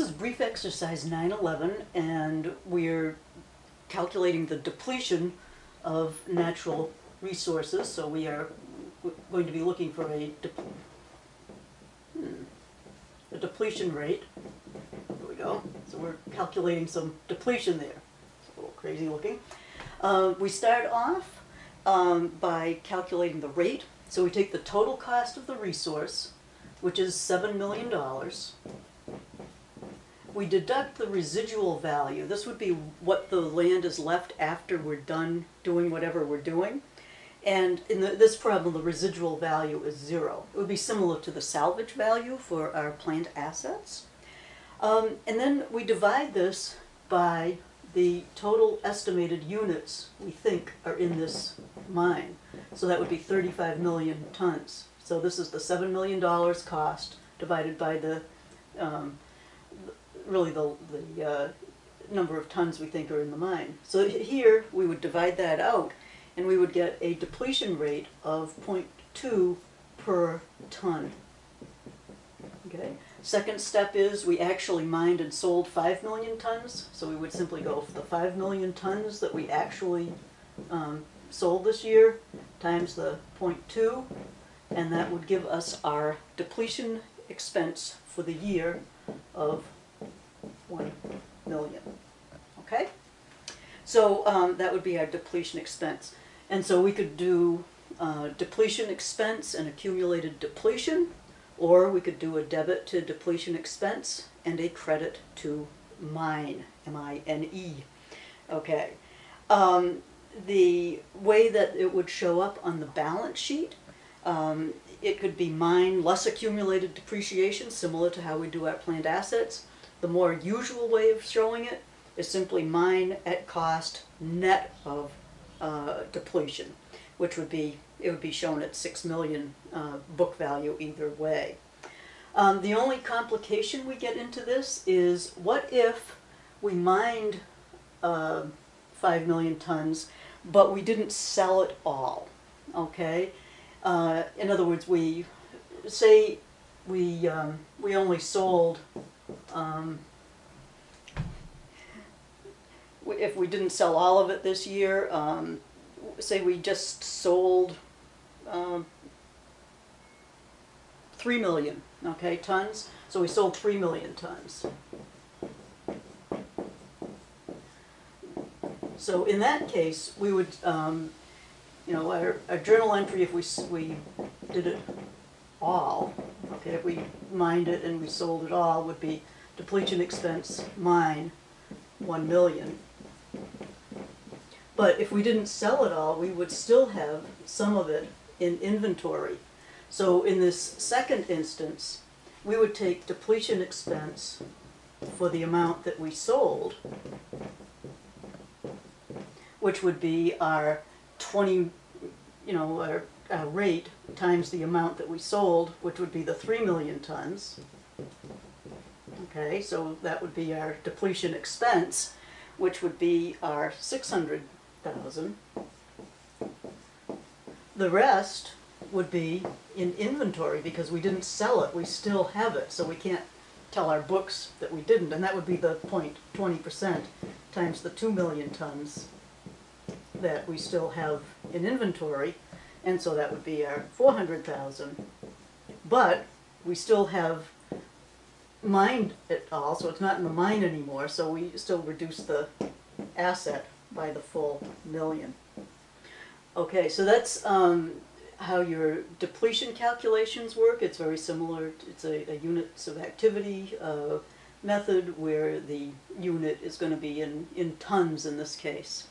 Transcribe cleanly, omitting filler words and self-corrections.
This is brief exercise 911, and we're calculating the depletion of natural resources. So we are going to be looking for a depletion rate. There we go. So we're calculating some depletion there. It's a little crazy looking. We start off by calculating the rate. So we take the total cost of the resource, which is $7 million. We deduct the residual value. This would be what the land is left after we're done doing whatever we're doing. And in this problem, the residual value is 0. It would be similar to the salvage value for our plant assets. And then we divide this by the total estimated units we think are in this mine. So that would be 35 million tons. So this is the $7 million cost divided by the really the number of tons we think are in the mine. So here we would divide that out, and we would get a depletion rate of 0.2 per ton. Okay. Second step is we actually mined and sold 5 million tons. So we would simply go for the 5 million tons that we actually sold this year times the 0.2, and that would give us our depletion expense for the year of 1 million. Okay? So that would be our depletion expense. And so we could do depletion expense and accumulated depletion, or we could do a debit to depletion expense and a credit to mine, M-I-N-E. Okay. The way that it would show up on the balance sheet, it could be mine less accumulated depreciation, similar to how we do our planned assets. The more usual way of showing it is simply mine at cost net of depletion, which would be, it would be shown at 6 million book value either way. The only complication we get into this is, what if we mined 5 million tons, but we didn't sell it all? Okay? In other words, we say we only sold, if we didn't sell all of it this year, say we just sold 3 million, okay, tons. So we sold 3 million tons. So in that case, we would, you know, our journal entry, if we did it all, okay, if we mined it and we sold it all, would be depletion expense mine 1 million. But if we didn't sell it all, we would still have some of it in inventory. So in this second instance, we would take depletion expense for the amount that we sold, which would be our 20, you know, our rate times the amount that we sold, which would be the 3 million tons. Okay, so that would be our depletion expense, which would be our 600,000. The rest would be in inventory because we didn't sell it. We still have it, so we can't tell our books that we didn't, and that would be the 0.20% times the 2 million tons that we still have in inventory, and so that would be our 400,000. But we still have mined it all, so it's not in the mine anymore, so we still reduce the asset by the full million. Okay, so that's how your depletion calculations work. It's very similar. It's a units of activity method where the unit is going to be in tons in this case.